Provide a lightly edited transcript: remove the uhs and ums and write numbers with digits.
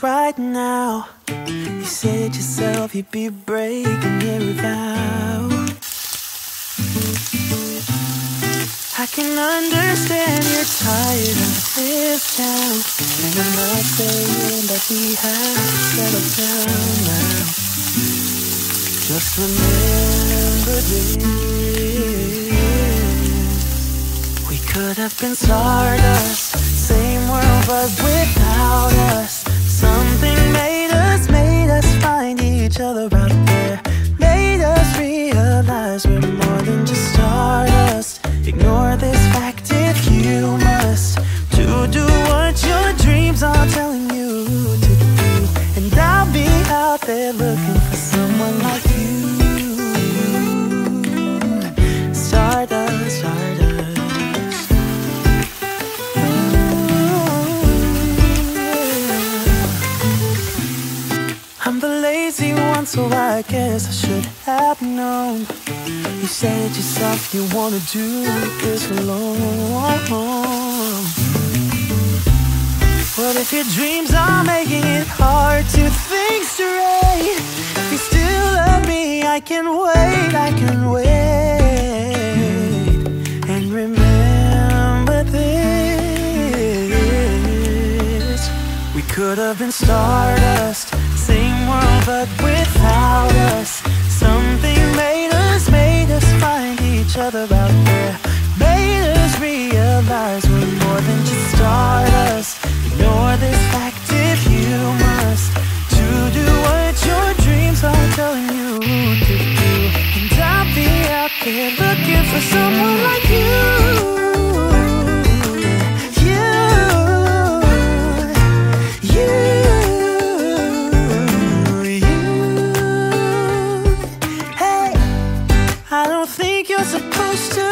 right now. You said yourself you'd be breaking every vow. I can understand you're tired of this town, and I'm not saying that we have to settle down now. Just remember this: we could have been stardust, same world but without us. Something made us find each other out there, made us realize we're more than just stardust. Ignore this fact if you must, to do what your dreams are telling you to do. And I'll be out there looking for someone like you. Stardust, stardust. I'm the lazy one, so I guess I should have known. You said yourself you wanna do this alone. But if your dreams are making it hard to think straight, if you still love me, I can wait, I can wait. And remember this: we could have been stardust, same world but without us. Something made us find each other out there, made us realize we're more than just stardust. Ignore this fact if you must, to do what your dreams are telling you to do. And I'll be out there looking for someone like you. I don't think you're supposed to